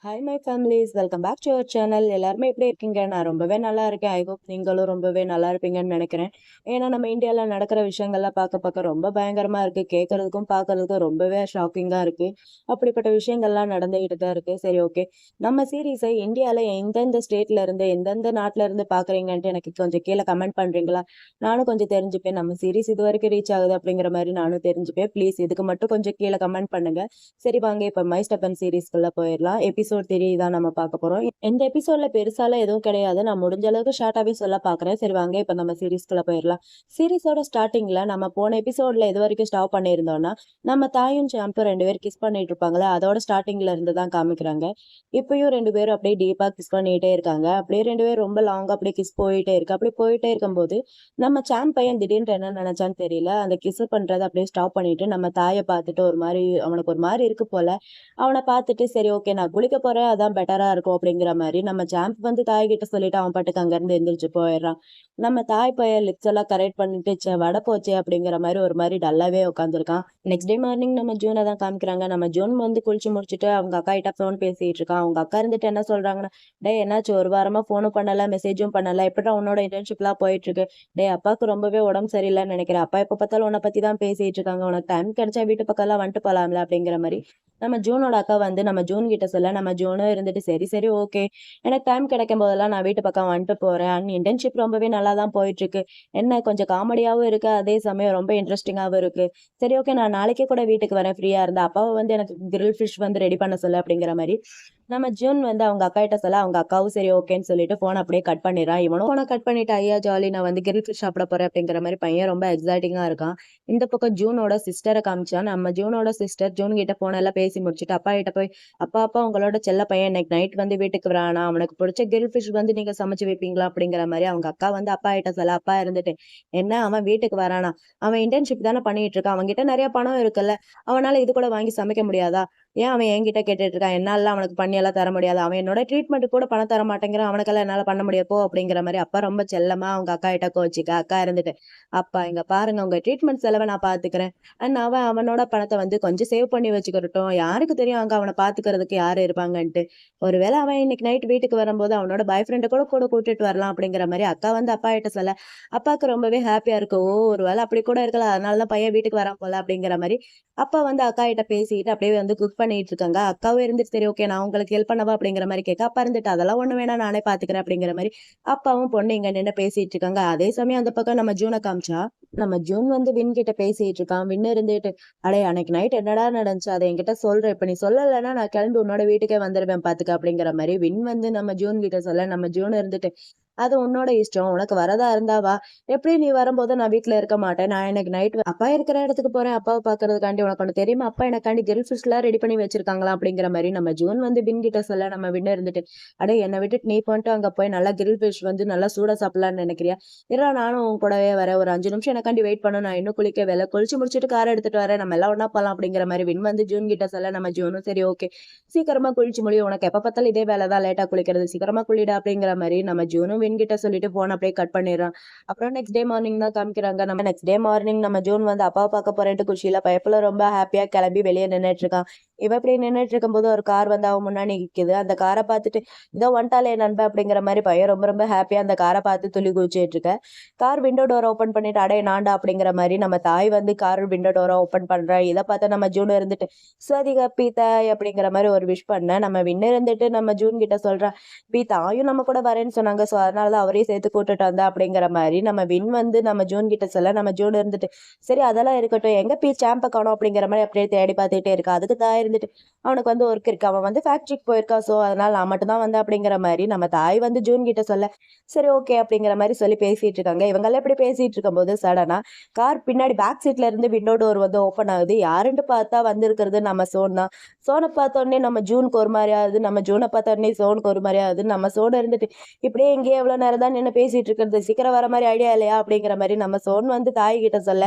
Hi my families, welcome back to our channel. எல்லாருமே எப்படி இருக்கீங்க? நான் ரொம்பவே நல்லா இருக்கேன். ஐ ஹோப் நீங்களும் ரொம்பவே நல்லா இருப்பீங்கன்னு நினைக்கிறேன். ஏன்னா நம்ம இந்தியாவில் நடக்கிற விஷயங்கள்லாம் பார்க்க ரொம்ப பயங்கரமா இருக்கு. கேட்கறதுக்கும் பார்க்கறதுக்கும் ரொம்பவே ஷாக்கிங்கா இருக்கு. அப்படிப்பட்ட விஷயங்கள்லாம் நடந்துகிட்டு தான் இருக்கு. சரி, ஓகே. நம்ம சீரீஸை இந்தியாவில் எந்தெந்த ஸ்டேட்ல இருந்து எந்தெந்த நாட்டில இருந்து பார்க்குறீங்கன்ட்டு எனக்கு கொஞ்சம் கீழே கமெண்ட் பண்றீங்களா? நானும் கொஞ்சம் தெரிஞ்சுப்பேன். நம்ம சீரீஸ் இது வரைக்கும் ரீச் ஆகுது அப்படிங்கிற மாதிரி நானும் தெரிஞ்சுப்பேன். ப்ளீஸ் இதுக்கு மட்டும் கொஞ்சம் கீழே கமெண்ட் பண்ணுங்க. சரி, வாங்க இப்ப மை ஸ்டெப்பன் சீரீஸ்க்குள்ள போயிடலாம். எபிசோட் 3 தான் நம்ம பார்க்க போறோம். இந்த எபிசோட்ல பெருசால எதுவும் கிடையாது. நான் முடிஞ்ச அளவுக்கு ஷார்ட்டாவே சொல்ல பாக்குறேன். சரி, வாங்க இப்ப நம்ம சீரீஸ்க்குள்ள போயிடலாம். சீரீஸோட ஸ்டார்டிங்ல நம்ம போன எபிசோட்ல இது வரைக்கும் ஸ்டாப் பண்ணியிருந்தோம்னா, நம்ம தாயும் சாம்பும் 2 பேரும் கிஸ் பண்ணிட்டு இருப்பாங்களே, அதோட ஸ்டார்டிங்ல இருந்து தான் காமிக்கிறாங்க. இப்பயும் 2 பேரும் அப்படியே டீப்பா கிஸ் பண்ணிட்டே இருக்காங்க. அப்படியே 2 பேரும் ரொம்ப லாங்கா அப்படியே கிஸ் போயிட்டே இருக்கு. அப்படி போயிட்டே இருக்கும்போது நம்ம சாம் பையன் திடீர்னு என்ன நினைச்சான்னு தெரியல. அந்த கிஸ் பண்றதை அப்படியே ஸ்டாப் பண்ணிட்டு நம்ம தாயை பார்த்துட்டு ஒரு மாதிரி அவனுக்கு ஒரு மாதிரி இருக்கு போல. அவன பார்த்துட்டு சரி, ஓகே, நான் குளிக்க போறேன், அதான் பெட்டரா இருக்கும் அப்படிங்கிற மாரி நம்ம சாம்ப் வந்து தாய்கிட்ட சொல்லிட்டு அவன் பாட்டுக்கு அங்கிருந்து எந்திரிச்சு போயிடுறான். நம்ம தாய் பையன் லிப்ஸ் எல்லாம் கரெக்ட் பண்ணிட்டு வட போச்சே அப்படிங்கிற மாதிரி ஒரு மாதிரி டல்லாவே உட்காந்துருக்கான். நெக்ஸ்ட் டே மார்னிங் நம்ம ஜூனை தான் காமிக்கிறாங்க. நம்ம ஜூன் வந்து குளிச்சு முடிச்சுட்டு அவங்க அக்கா கிட்ட ஃபோன் பேசிட்டு இருக்கான். அவங்க அக்கா இருந்துட்டு என்ன சொல்றாங்கன்னா, டே என்னாச்சு, ஒரு வாரமா ஃபோனும் பண்ணல, மெசேஜும் பண்ணல, எப்படா உன்னோட இன்டர்ன்ஷிப்லாம் போயிட்டு இருக்கு? டே, அப்பாவுக்கு ரொம்பவே உடம்பு சரியில்லைன்னு நினைக்கிறேன். அப்பா எப்ப பார்த்தாலும் உன்னை பத்தி தான் பேசிட்டு இருக்காங்க. உனக்கு டைம் கிடைச்சா வீட்டு பக்கம் எல்லாம் வந்துட்டு போலாம்ல அப்படிங்கிற மாதிரி நம்ம ஜூனோட அக்கா வந்து நம்ம ஜூன் கிட்ட சொல்ல, நம்ம ஜூனும் இருந்துட்டு சரி சரி, ஓகே, எனக்கு டைம் கிடைக்கும் போதெல்லாம் நான் வீட்டு பக்கம் வந்துட்டு போறேன். அண்ட் இன்டர்ன்ஷிப் ரொம்பவே நல்லா தான் போயிட்டு இருக்கு. என்ன கொஞ்சம் காமெடியாவும் இருக்கு, அதே சமயம் ரொம்ப இன்ட்ரெஸ்டிங்காவும் இருக்கு. சரி, ஓகே, நான் நாளைக்கே கூட வீட்டுக்கு வரேன் ஃப்ரீயா இருந்தா. அப்பாவை வந்து எனக்கு கிரில் ஃபிஷ் வந்து ரெடி பண்ண சொல்லு அப்படிங்கிற மாதிரி நம்ம ஜூன் வந்து அவங்க அக்கா கிட்ட சொல்ல, அவங்க அக்காவும் சரி ஓகேன்னு சொல்லிட்டு போன் அப்படியே கட் பண்ணிடுறான். இவனும் போனை கட் பண்ணிட்டு ஐயா ஜாலி, நான் வந்து கிரில் ஃபிஷ் சாப்பிட போறேன் அப்படிங்கிற மாதிரி பையன் ரொம்ப எக்ஸைட்டிங்கா இருக்கான். இந்த பக்கம் ஜூனோட சிஸ்டரை காமிச்சா. நம்ம ஜூனோட சிஸ்டர் ஜூன் கிட்ட போன் எல்லாம் பேசி முடிச்சுட்டு அப்பா கிட்ட போய், அப்பா அப்பா உங்களோட செல்ல பையன் இன்னைக்கு நைட் வந்து வீட்டுக்கு வரானா, அவனுக்கு பிடிச்ச கிரில் ஃபிஷ் வந்து நீங்க சமைச்சு வைப்பீங்களா அப்படிங்கிற மாதிரி அவங்க அக்கா வந்து அப்பா கிட்ட சொல்ல. அப்பா இருந்துட்டு, என்ன அவன் வீட்டுக்கு வரானா, அவன் இன்டர்ன்ஷிப் தானே பண்ணிட்டு இருக்கான், அவன் கிட்ட நிறைய பணம் இருக்குல்ல, அவனால இது கூட வாங்கி சமைக்க முடியாதா? ஏன் அவன் என்கிட்ட கேட்டுட்டு இருக்கான்? என்னால அவனுக்கு பண்ணி எல்லாம் தர முடியாது. அவன் என்னோட ட்ரீட்மெண்ட் கூட பணம் தர மாட்டேங்கிறான். அவனுக்கெல்லாம் என்னால பண்ண முடியாது போ அப்படிங்கிற மாதிரி அப்பா ரொம்ப செல்லமா அவங்க அக்கா கிட்ட கோச்சிக்க. அக்கா இருந்துட்டு, அப்பா இங்க பாருங்க, உங்க ட்ரீட்மெண்ட் செலவை நான் பாத்துக்கிறேன். அண்ட் அவன் அவனோட பணத்தை வந்து கொஞ்சம் சேவ் பண்ணி வச்சுக்கிறட்டும். யாருக்கு தெரியும் அங்க அவனை பாத்துக்கிறதுக்கு யாரு இருப்பாங்கன்ட்டு. ஒருவேளை அவன் இன்னைக்கு நைட் வீட்டுக்கு வரும்போது அவனோட பாய் ஃப்ரெண்டை கூட கூட கூட்டிட்டு வரலாம் அப்படிங்கிற மாதிரி அக்கா வந்து அப்பா கிட்ட சொல்ல. அப்பாவுக்கு ரொம்பவே ஹாப்பியா இருக்கு. ஓ, ஒருவேளை அப்படி கூட இருக்கலாம், அதனாலதான் பையன் வீட்டுக்கு வரான் போல அப்படிங்கிற மாதிரி அப்பா வந்து அக்கா கிட்ட பேசிட்டு அப்படியே வந்து குக் பண்ணிட்டு இருக்காங்க. அக்காவும் இருந்துட்டு சரி, ஓகே, நான் உங்களுக்கு ஹெல்ப் பண்ணவா அப்படிங்கிற மாதிரி கேட்க. அப்பா இருந்துட்டு அதெல்லாம் ஒண்ணு வேணா, நானே பாத்துக்கிறேன் அப்படிங்கிற மாதிரி அப்பாவும் பொண்ணு இங்க நின்று பேசிட்டு இருக்காங்க. அதே சமயம் அந்த பக்கம் நம்ம ஜூனை காமிச்சா. நம்ம ஜூன் வந்து வின் கிட்ட பேசிட்டு இருக்கான். வின் இருந்துட்டு, அடே அன்னைக்கு நைட் என்னடா நடந்துச்சு அதை என்கிட்ட சொல்றேன், இப்ப நீ சொல்லலைன்னா நான் கிளம்பி உன்னோட வீட்டுக்கே வந்துருவேன் பாத்துக்க அப்படிங்கிற மாதிரி வின் வந்து நம்ம ஜூன் கிட்ட சொல்ல. நம்ம ஜூன் இருந்துட்டு, அது உன்னோட இஷ்டம், உனக்கு வரதா இருந்தாவா, எப்படி நீ வரும்போது நான் வீட்டுல இருக்க மாட்டேன், நான் எனக்கு நைட் அப்பா இருக்கிற இடத்துக்கு போறேன் அப்பாவை பாக்குறதுக்காண்டி. உனக்கு ஒண்ணு தெரியுமா, அப்பா எனக்காண்டி கிரில் ஃபிஷ் எல்லாம் ரெடி பண்ணி வச்சிருக்காங்களா அப்படிங்கிற மாதிரி நம்ம ஜூன் வந்து வின் கிட்ட சொல்ல. நம்ம வின் இருந்துட்டு, அடே என்னை விட்டுட்டு நீ போன்ட்டு அங்க போய் நல்லா கிரில் ஃபிஷ் வந்து நல்லா சூடா சாப்பிடலாம்னு நினைக்கிறியா? இரா, நானும் உன் கூடவே வரேன், ஒரு 5 நிமிஷம் எனக்காண்டி வெயிட் பண்ண, நான் இன்னும் குளிக்க வேலை, குளிச்சு முடிச்சுட்டு கார் எடுத்துட்டு வரேன், நம்ம எல்லாம் ஒண்ணா போலாம் அப்படிங்கிற மாதிரி வின் வந்து ஜூன் கிட்ட சொல்ல. நம்ம ஜூனும் சரி ஓகே, சீக்கிரமா குளிச்சு முடியும், உனக்கு எப்ப பார்த்தாலும் இதே வேலை தான், லேட்டா குளிக்கிறது, சீக்கிரமா குளிடா அப்படிங்கிற மாதிரி நம்ம ஜூனும் வின் கிட்ட சொல்லிட்டு போன் அப்படியே கட் பண்ணிடுறான். அப்புறம் நெக்ஸ்ட் டே மார்னிங் தான் காமிக்கிறாங்க. நம்ம நெக்ஸ்ட் டே மார்னிங் நம்ம ஜூன் வந்து அப்பாவை பார்க்க போறேன்ட்டு குஷியில பயப்புல ரொம்ப ஹாப்பியா கிளம்பி வெளியே நின்னுட்டு இருக்கான். இவ இப்படி நின்னுட்டு இருக்கும்போது ஒரு கார் வந்து அவன் முன்னாடி நிக்குது. அந்த காரை பார்த்துட்டு, இதோ வந்துட்டாலே நண்பன் அப்படிங்கிற மாதிரி பையன் ரொம்ப ரொம்ப ஹாப்பியா அந்த காரை பார்த்து துள்ளி குதிச்சுட்டு இருக்க. கார் விண்டோ டோர் ஓப்பன் பண்ணிட்டு, அடே நான்டா அப்படிங்கிற மாதிரி நம்ம தாய் வந்து கார் விண்டோ டோரை ஓப்பன் பண்றா. இதை பார்த்தா நம்ம ஜூன் இருந்துட்டு, ஸ்வதிகா பீதாய் அப்படிங்கிற மாதிரி ஒரு விஷ் பண்ண. நம்ம வின்னு இருந்துட்டு நம்ம ஜூன் கிட்ட சொல்றா, பீதாயும் நம்ம கூட வரேன்னு சொன்னாங்க, சோ அதனாலதான் அவரையும் சேர்த்து கூட்டிட்டு வந்தா அப்படிங்கிற மாதிரி நம்ம வின் வந்து நம்ம ஜூன் கிட்ட சொல்ல. நம்ம ஜூன் இருந்துட்டு, சரி அதெல்லாம் இருக்கட்டும், எங்க சாம்பை காணோம் அப்படிங்கிற மாதிரி அப்படியே தேடி பார்த்துட்டே இருக்கா. அதுக்கு தாய் இருந்துட்டு, அவனுக்கு வந்து ஒர்க் இருக்கு, அவன் வந்து ஃபேக்டரிக்கு போயிருக்கா, சோ அதனால நான் மட்டும் தான் வந்தேன் அப்படிங்கிற மாதிரி நம்ம தாய் வந்து ஜூன் கிட்ட சொல்ல. சரி ஓகே அப்படிங்கிற மாதிரி சொல்லி பேசிட்டு இருக்காங்க. இவங்கெல்லாம் இப்படி பேசிட்டு இருக்கும்போது சடனா கார் பின்னாடி பேக் சீட்ல இருந்து விண்டோ டோர் வந்து ஓப்பன் ஆகுது. யாருன்னு பார்த்தா வந்திருக்கிறது நம்ம சோன் தான். சோனை பார்த்த உடனே நம்ம ஜூனுக்கு ஒரு மாதிரி ஆகுது, நம்ம ஜூனை பார்த்த உடனே சோனுக்கு ஒரு மாதிரி ஆகுது. நம்ம சோனை இருந்துட்டு, இப்படியே இங்கேயே எவ்வளவு நேரம் தான் நின்று பேசிட்டு இருக்கிறது, சீக்கிரம் வர மாதிரி ஐடியா இல்லையா அப்படிங்கிற மாதிரி நம்ம சோன் வந்து தாய் கிட்ட சொல்ல.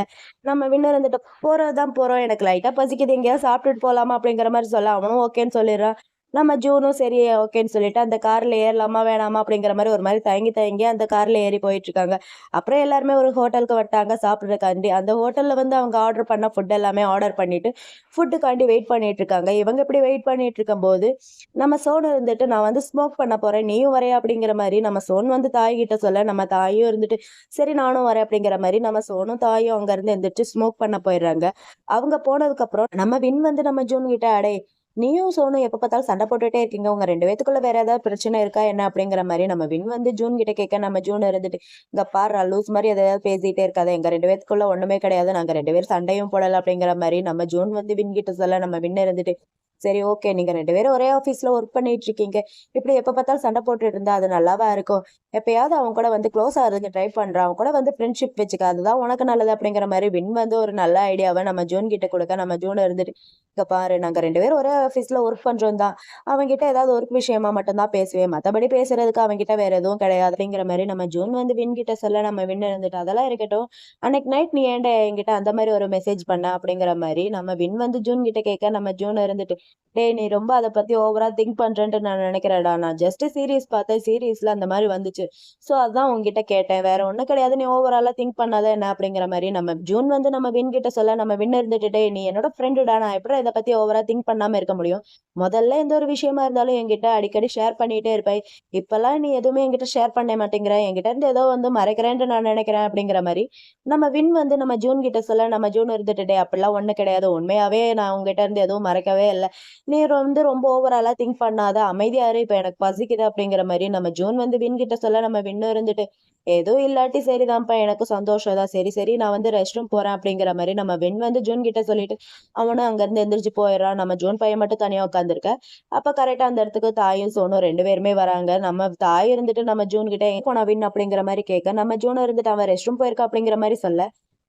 நம்ம வின்னர் இருந்துட்டு, போறதுதான் போறோம், எனக்கு லைட்டா பசிக்குது, எங்கேயாவது சாப்பிட்டுட்டு போலாமா அப்படிங்கிற மாதிரி சொல்ல. அவனும் ஓகேன்னு சொல்லிடுறான். நம்ம ஜூனும் சரி ஓகேன்னு சொல்லிட்டு அந்த கார்ல ஏறலாமா வேணாமா அப்படிங்கிற மாதிரி ஒரு மாதிரி தயங்கி தயங்கி அந்த கார்ல ஏறி போயிட்டு இருக்காங்க. அப்புறம் எல்லாருமே ஒரு ஹோட்டலுக்கு வந்துட்டாங்க சாப்பிடுறதுக்காண்டி. அந்த ஹோட்டல்ல வந்து அவங்க ஆர்டர் பண்ண ஃபுட் எல்லாமே ஆர்டர் பண்ணிட்டு ஃபுட்டுக்காண்டி வெயிட் பண்ணிட்டு இருக்காங்க. இவங்க இப்படி வெயிட் பண்ணிட்டு இருக்கும்போது நம்ம சோனு இருந்துட்டு நான் வந்து ஸ்மோக் பண்ண போறேன் நீயும் வரையா அப்படிங்கிற மாதிரி நம்ம சோன் வந்து தாய் கிட்ட சொல்ல நம்ம தாயும் இருந்துட்டு சரி நானும் வரேன் அப்படிங்கிற மாதிரி நம்ம சோனும் தாயும் அங்க இருந்து எந்திரிச்சு ஸ்மோக் பண்ண போயிடுறாங்க. அவங்க போனதுக்கு அப்புறம் நம்ம வின் வந்து நம்ம ஜூன் கிட்ட அடே நீயும் சோனும் எப்ப பார்த்தாலும் சண்டை போட்டுட்டே இருக்கீங்க. உங்க 2 பேத்துக்குள்ள வேற ஏதாவது பிரச்சனை இருக்கா என்ன? அப்படிங்கிற மாரி நம்ம வின் வந்து ஜூன் கிட்ட கேட்க, நம்ம ஜூன் இருந்துட்டு, "இங்க பார்றா லூஸ் மாரி எதையாவது பேசிட்டே இருக்காத. எங்க 2 பேத்துக்குள்ள ஒண்ணுமே கிடையாது. நாங்க 2 பேரும் சண்டையும் போடல." அப்படிங்கிற மாரி நம்ம ஜூன் வந்து வின் கிட்ட சொல்ல, நம்ம வின் இருந்துட்டு, "சரி ஓகே. நீங்க 2 பேரும் ஒரே ஆஃபீஸ்ல ஒர்க் பண்ணிட்டு இருக்கீங்க. இப்படி எப்ப பார்த்தாலும் சண்டை போட்டுட்டு இருந்தா அது நல்லாவா இருக்கும்? எப்பயாவது அவன் கூட வந்து க்ளோஸ் ஆகுறதுக்கு ட்ரை பண்றான். அவன் கூட வந்து ஃப்ரெண்ட்ஷிப் வச்சுக்க. அதுதான் உனக்கு நல்லது." அப்படிங்கிற மாரி வின் வந்து ஒரு நல்ல ஐடியாவ நம்ம ஜூன் கிட்ட குடுக்க, நம்ம ஜூன் இருந்துட்டு, "இங்க பாரு நாங்க 2 பேரும் ஒரே ஆஃபீஸ்ல ஒர்க் பண்றோம் தான். அவன்கிட்ட ஏதாவது ஒர்க் விஷயமா மட்டும் தான் பேசுவேன். மத்தபடி பேசுறதுக்கு அவன்கிட்ட வேற எதுவும் கிடையாது." அப்படிங்கிற மாரி நம்ம ஜூன் வந்து வின் கிட்ட சொல்ல, நம்ம வின் இருந்துட்டு, "அதெல்லாம் இருக்கட்டும். அன்னைக்கு நைட் நீ ஏன்டா என்கிட்ட அந்த மாரி ஒரு மெசேஜ் பண்ண?" அப்படிங்கிற மாரி நம்ம வின் வந்து ஜூன் கிட்ட கேட்க, நம்ம ஜூன் இருந்துட்டு, "டேய் நீ ரொம்ப அத பத்தி ஓவரா திங்க் பண்றேன்ட்டு நான் நினைக்கிறேன்டா. நான் ஜஸ்ட் சீரிஸ் பார்த்தேன். சீரிஸ்ல அந்த மாரி வந்துச்சு. சோ அதான் உன்கிட்ட கேட்டேன். வேற ஒண்ணும் கிடையாது. நீ ஓவராலா திங்க் பண்ணாத என்ன?" அப்படிங்கிற மாரி நம்ம ஜூன் வந்து நம்ம வின் கிட்ட சொல்ல, நம்ம வின் இருந்துட்டு, "டேய் நீ என்னோட ஃப்ரெண்டுடா. நான் எப்படிடா இத பத்தி ஓவரா திங்க் பண்ணாம இருக்க முடியும்? முதல்ல எந்த ஒரு விஷயமா இருந்தாலும் என்கிட்ட அடிக்கடி ஷேர் பண்ணிட்டே இருப்ப. இப்பல்லாம் நீ எதுவுமே என்கிட்ட ஷேர் பண்ண மாட்டேங்கிற. என்கிட்ட இருந்து ஏதோ வந்து மறைக்கிறேன்ட்டு நான் நினைக்கிறேன்." அப்படிங்கிற மாரி நம்ம வின் வந்து நம்ம ஜூன் கிட்ட சொல்ல, நம்ம ஜூன் இருந்துட்டு, "டேய் அப்படிலாம் ஒண்ணும் கிடையாது. உண்மையாவே நான் உன்கிட்ட இருந்து எதுவும் மறைக்கவே இல்ல. நீ வந்து ரொம்ப ஓவராலா திங்க் பண்ணாத. அமைதியா இரு. இப்ப எனக்கு பசிக்குது." அப்படிங்கிற மாரி நம்ம ஜூன் வந்து வின் கிட்ட சொல்ல, நம்ம வின்னும் இருந்துட்டு, "எதுவும் இல்லாட்டி சரிதான்ப்பா. எனக்கும் சந்தோஷம் தான். சரி, சரி நான் வந்து ரெஸ்ட் ரூம் போறேன்." அப்படிங்கிற மாரி நம்ம வின் வந்து ஜூன் கிட்ட சொல்லிட்டு, அவனும் அங்கருந்து எந்திரிச்சு போயிடுறான். நம்ம ஜூன் பையன் மட்டும் தனியா உட்காந்துருக்க. அப்ப கரெக்ட்டா அந்த இடத்துக்கு தாயும், சோனும் 2 பேருமே வராங்க. நம்ம தாய் இருந்துட்டு நம்ம ஜூன் கிட்ட, "எங்க போனா வின்?" அப்படிங்கிற மாரி கேட்க, நம்ம ஜூன் இருந்துட்டு, "அவன் ரெஸ்ட் ரூம் போயிருக்கான்." அப்படிங்கிற மாரி சொல்ல,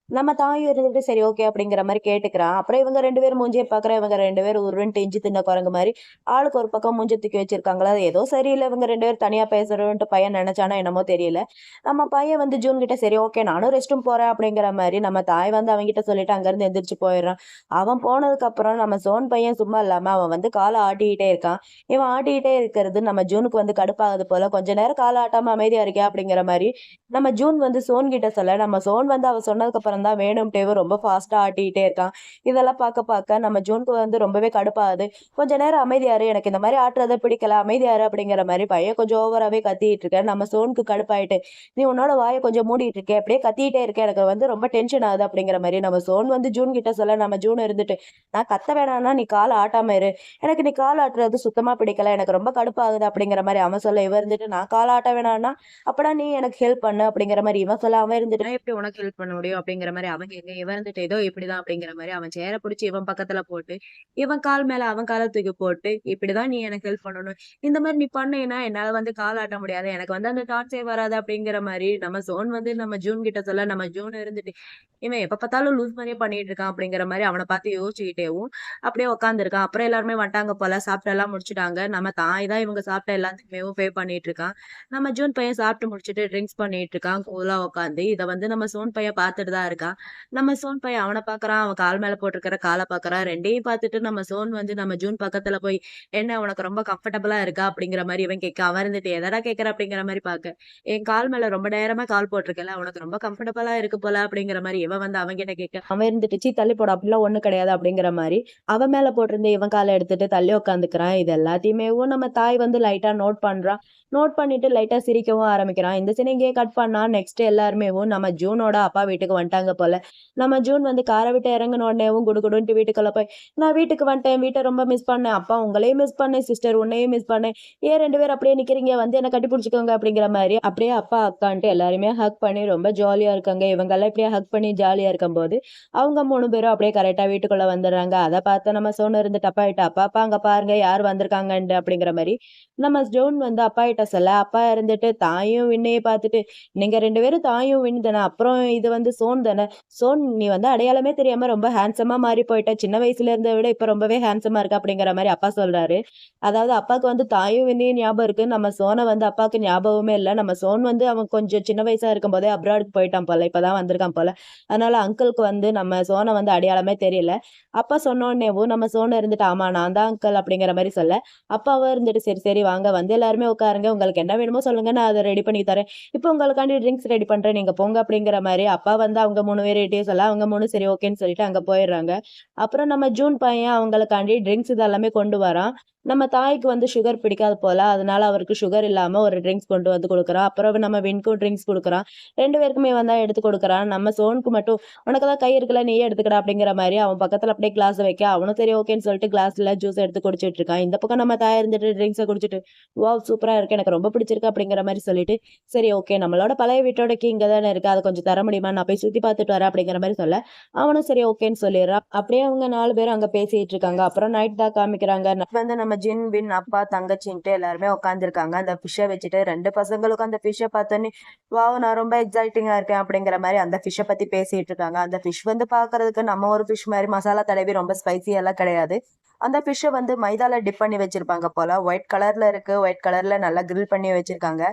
நம்ம தாயும் இருந்துட்டு சரி ஓகே அப்படிங்கிற மாரி கேட்டுக்கிறான். அப்புறம் இவங்க 2 பேரும் மூஞ்சிய பார்க்குறேன். இவங்க 2 பேரும் உருன்ட்டு இஞ்சி தின்ன குரங்கு மாரி ஆளுக்கு ஒரு பக்கம் மூஞ்ச தூக்கி வச்சிருக்காங்களா, ஏதோ சரியில்ல இவங்க 2 பேரும் தனியா பேசுறோன்ட்டு பையன் நெனச்சானோ என்னமோ தெரியல. நம்ம பையன் வந்து ஜூன் கிட்ட சரி ஓகே நானும் ரெஸ்ட் ரூம் போறேன் அப்படிங்கிற மாரி நம்ம தாய் வந்து அவன்கிட்ட சொல்லிட்டு அங்கருந்து எந்திரிச்சு போயிடுறான். அவன் போனதுக்கப்புறம் நம்ம சோன் பையன் சும்மா இல்லாம அவன் வந்து கால ஆட்டிக்கிட்டே இருக்கான். இவன் ஆட்டிக்கிட்டே இருக்கிறது நம்ம ஜூனுக்கு வந்து கடுப்பாகுது போல. "கொஞ்ச நேரம் கால ஆட்டாம அமைதியா இருக்கியா?" அப்படிங்கிற மாரி நம்ம ஜூன் வந்து சோன் கிட்ட சொல்ல, நம்ம சோன் வந்து அவ சொன்னதுக்கு அப்புறம் தான் வேணும்ட்டேவும் ரொம்ப ஃபாஸ்ட்டா ஆட்டிக்கிட்டே இருக்கான். இதெல்லாம் பார்க்க நம்ம ஜூனுக்கு வந்து ரொம்பவே கடுப்பாகுது. "கொஞ்ச நேரம் அமைதியா இரு. எனக்கு இந்த மாரி ஆட்டுறது பிடிக்கல. அமைதியா இரு." அப்படிங்கிற மாரி பையன் கொஞ்சம் ஓவராவே கத்திட்டு இருக்க. நம்ம சோனுக்கு கடுப்பாயிட்டு, "நீ உன்னோட வாய கொஞ்சம் மூடிட்டு இருக்க. அப்படியே கத்திட்டே இருக்க. எனக்கு வந்து ரொம்ப டென்ஷன் ஆகுது." அப்படிங்கிற மாரி நம்ம சோன் வந்து ஜூன் கிட்ட சொல்ல, நம்ம ஜூன் இருந்துட்டு, "நான் கத்த வேணாம்னா நீ கால ஆட்டாம இரு. எனக்கு நீ கால் ஆட்டுறது சுத்தமா பிடிக்கல. எனக்கு ரொம்ப கடுப்பாகுது." அப்படிங்கிற மாரி அவன் சொல்ல, இவ இருந்துட்டு, "நான் கால் ஆட்ட வேணாம்னா, அப்படா நீ எனக்கு ஹெல்ப் பண்ணு." அப்படிங்கிற மாரி இவன் சொல்ல, அவன் இருந்துட்டு, "நான் எப்படி உனக்கு ஹெல்ப் பண்ண முடியும்?" அப்படிங்கிற மாரி அவன் கேட்க, இவன் இருந்துட்டு, "ஏதோ இப்படிதான்." அப்படிங்கிற மாரி அவன் சேர புடிச்சு இவன் பக்கத்துல போட்டு, இவன் கால் மேல அவன் கால தூக்கி போட்டு, "இப்படிதான் நீ எனக்கு ஹெல்ப் பண்ணணும். இந்த மாரி நீ பண்ணீன்னா என்னால வந்து கால் ஆட்ட முடியாது. எனக்கு வந்து அந்த தாட்ஸே வராது." அப்படிங்கிற மாரி நம்ம சோன் வந்து நம்ம ஜூன் கிட்ட சொல்ல, நம்ம ஜூன் இருந்துட்டு, "இவன் எப்ப பார்த்தாலும் லூஸ் மாரியே பண்ணிட்டு இருக்கான்." அப்படிங்கிற மாரி அவன பார்த்து யோசிச்சுக்கிட்டேவும் அப்படியே உட்கார்ந்திருக்கான். அப்புறம் எல்லாருமே வந்துட்டாங்க போல. சாப்பிட்டு எல்லாம் முடிச்சுட்டாங்க. நம்ம தாய் தான் இவங்க சாப்பிட்ட எல்லாத்துக்குமேவும் பே பண்ணிட்டு இருக்கான். நம்ம ஜூன் பையன் சாப்பிட்டு முடிச்சுட்டு ட்ரிங்க்ஸ் பண்ணிட்டு இருக்கான் கூலா உட்காந்து. இத வந்து நம்ம சோன் பையன் பார்த்துட்டு தான் இருக்கான். நம்ம சோன் பையன் அவன பார்க்குறான். அவன் கால் மேல போட்டிருக்கிற கால பார்க்குறான். 2யும் பார்த்துட்டு நம்ம சோன் வந்து நம்ம ஜூன் பக்கத்துல போய், "என்ன உனக்கு ரொம்ப கம்ஃபர்டபுளா இருக்கா?" அப்படிங்கிற மாரி இவன் கேட்க, அவன் இருந்துட்டு, "எதடா கேட்கிற?" அப்படிங்கிற மாரி பார்க்க, "என் கால் மேல ரொம்ப நேரமா கால் போட்டிருக்கல்ல, உனக்கு ரொம்ப கம்ஃபர்டபுளா இருக்கு போல." அப்படிங்கிற மாரி இவன் வந்து அவன்கிட்ட கேட்க, அவன் இருந்துட்டு, "சீ தள்ளி போடா. அப்படிலாம் ஒண்ணும் கிடையாது." அப்படிங்கிற மாரி அவன் மேல போட்டிருந்த இவன் கால எடுத்துட்டு தள்ளி உட்காந்துக்கிறான். இது எல்லாத்தையுமேவும் நம்ம தாய் வந்து லைட்டா நோட் பண்றா. நோட் பண்ணிட்டு லைட்டா சிரிக்கவும் ஆரம்பிக்கிறான். இந்த சீன இங்கேயே கட் பண்ணா, நெக்ஸ்ட் எல்லாருமேவும் நம்ம ஜூனோட அப்பா வீட்டுக்கு வந்துட்டாங்க போல. நம்ம ஜூன் வந்து கார விட்டு இறங்குன உடனேவும் குடுகுடுன்ட்டு வீட்டுக்குள்ள போய், "நான் வீட்டுக்கு வந்துட்டேன். வீட்ட ரொம்ப மிஸ் பண்ணேன். அப்பா உங்களையும் மிஸ் பண்ணேன் சிஸ்டர். உன்னையும் மிஸ் பண்ணேன். ஏன் 2 பேரும் அப்படியே நிக்கிறீங்க? வந்து என்ன கட்டி புடிச்சுக்கோங்க." அப்படிங்கிற மாரி அப்படியே அப்பா, அக்கான்ட்டு எல்லாரையுமே ஹக் பண்ணி ரொம்ப ஜாலியா இருக்காங்க. இவங்கலாம் இப்படியே ஹக் பண்ணி ஜாலியா இருக்கும்போது, அவங்க 3 பேரும் அப்படியே கரெக்ட்டா வீட்டுக்குள்ள வந்துடுறாங்க. அத பார்த்து நம்ம சோனு இருந்துட்டு அப்பாகிட்ட, "அப்பா, அப்பா அங்க பாருங்க யார் வந்திருக்காங்கன்ட்டு." அப்படிங்கிற மாரி நம்ம ஜோன் வந்து அப்பாகிட்ட சொல்ல, அப்பா இருந்துட்டு தாயும், விண்ணையும் பார்த்துட்டு, "நீங்க 2 பேரும் தாயும், வின் தான. அப்புறம் இது வந்து சோன் தானே. ஸோ நீ வந்து அடையாளமே தெரியாம ரொம்ப ஹேண்ட்ஸமா மாறி போயிட்ட. சின்ன வயசுல இருந்தத விட இப்ப ரொம்பவே ஹேண்ட்ஸமா இருக்க அப்படிங்கிற மாரி அப்பா சொல்றாரு. அதாவது அப்பாவுக்கு வந்து தாயும் விண்ணையும் ஞாபகம் இருக்கு. நம்ம சோன வந்து அப்பாவுக்கு ஞாபகமே இல்ல. நம்ம சோன் வந்து அவன் கொஞ்சம் சின்ன வயசா இருக்கும்போதே அப்ராடுக்கு போயிட்டான் போல. இப்பதான் வந்திருக்கான் போல. அதனால அங்கிளுக்கு வந்து நம்ம சோன வந்து அடையாளமே தெரியல. அப்பா சொன்னோனேவும் நம்ம சோனு இருந்துட்டு, "ஆமா நான் தான் அங்கிள்" அப்படிங்கிற மாரி சொல்ல, அப்பாவும் இருந்துட்டு, "சரி, சரி வாங்க வந்து எல்லாருமே உட்காருங்க. உங்களுக்கு என்ன வேணுமோ சொல்லுங்க. நான் அத ரெடி பண்ணி தரேன். இப்போ உங்களுக்காண்டி ட்ரிங்க்ஸ் ரெடி பண்றேன். நீங்க போங்க" அப்படிங்கிற மாரி அப்பா வந்து அவங்க 3 பேர்கிட்டயும் சொல்ல, அவங்க 3 சரி ஓகேன்னு சொல்லிட்டு அங்க போயிடுறாங்க. அப்புறம் நம்ம ஜூன் பையன் அவங்களுக்காண்டி ட்ரிங்க்ஸ் இதெல்லாமே கொண்டு வரான். நம்ம தாய்க்கு வந்து சுகர் பிடிக்காது போல. அதனால அவருக்கு சுகர் இல்லாம ஒரு ட்ரிங்க்ஸ் கொண்டு வந்து குடுக்குறான். அப்புறம் நம்ம வின்க்கும் ட்ரிங்க்ஸ் குடுக்குறான். 2 பேருக்குமே வந்தா எடுத்து குடுக்குறான். நம்ம சோனுக்கு மட்டும், "உனக்கு தான் கை இருக்குல்ல நீயே எடுத்துக்கடா" அப்படிங்கிற மாரி அவன் பக்கத்துல அப்படியே கிளாஸ வைக்க, அவனும் சரி ஓகேன்னு சொல்லிட்டு கிளாஸ்ல ஜூஸ் எடுத்து குடிச்சிட்டு இருக்கான். இந்த பக்கம் நம்ம தாய் இருந்துட்டு ட்ரிங்க்ஸ குடிச்சிட்டு, "வாவ்! சூப்பரா இருக்கு. எனக்கு ரொம்ப பிடிச்சிருக்கு" அப்படிங்கிற மாரி சொல்லிட்டு, "சரி ஓகே நம்மளோட பழைய வீட்டோட கீ இங்க தானே இருக்கு. அத கொஞ்சம் தர முடியுமா? நான் போய் சுத்தி பார்த்துட்டு வரேன்" அப்படிங்கிற மாரி சொல்ல, அவனும் சரி ஓகேன்னு சொல்லிடுறான். அப்படியே அவங்க 4 பேரும் அங்க பேசிட்டு இருக்காங்க. அப்புறம் நைட் தான் காமிக்கிறாங்க. வந்து நம்ம ஜின், பின், அப்பா, தங்கச்சின்ட்டு எல்லாருமே உட்காந்துருக்காங்க. அந்த ஃபிஷ்ஷ வச்சுட்டு 2 பசங்களுக்கும் அந்த ஃபிஷ்ஷ பார்த்தோனே, வாவ்! நான் ரொம்ப எக்ஸைட்டிங்கா இருக்கேன் அப்படிங்கிற மாரி அந்த ஃபிஷ்ஷ பத்தி பேசிட்டு இருக்காங்க. அந்த ஃபிஷ் வந்து பார்க்கறதுக்கு நம்ம ஒரு ஃபிஷ் மாரி மசாலா தடவி ரொம்ப ஸ்பைசியாலாம் கிடையாது. அந்த ஃபிஷ்ஷ வந்து மைதால டிப் பண்ணி வச்சிருப்பாங்க போல. ஒயிட் கலர்ல இருக்கு. ஒயிட் கலர்ல நல்லா கிரில் பண்ணி வச்சிருக்காங்க.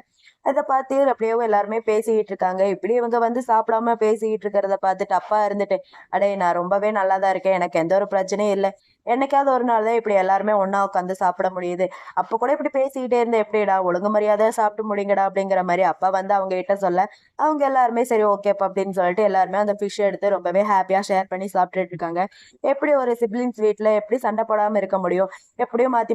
அத பார்த்து அப்படியே எல்லாருமே பேசிக்கிட்டு இருக்காங்க. இப்படி இவங்க வந்து சாப்பிடாம பேசிக்கிட்டு இருக்கிறத பார்த்துட்டு அப்பா இருந்துட்டு, "அடேய் நான் ரொம்பவே நல்லா தான் இருக்கேன். எனக்கு எந்த ஒரு பிரச்சனையும் இல்ல. என்னைக்காவது ஒரு நாள் தான் இப்படி எல்லாருமே ஒண்ணா உட்காந்து சாப்பிட முடியுது. அப்ப கூட இப்படி பேசிக்கிட்டே இருந்தா எப்படிடா? ஒழுங்கு மரியாதையா சாப்பிட்டு முடிங்கடா" அப்படிங்கிற மாரி அப்பா வந்து அவங்க கிட்ட சொல்ல, அவங்க எல்லாருமே சரி ஓகேப்பா அப்படின்னு சொல்லிட்டு எல்லாருமே அந்த ஃபிஷ் எடுத்து ரொம்பவே ஹேப்பியா ஷேர் பண்ணி சாப்பிட்டுட்டு இருக்காங்க. எப்படி ஒரு சிப்லிங்ஸ் வீட்ல எப்படி சண்டை போடாம இருக்க முடியும்? எப்படியும் மாத்தி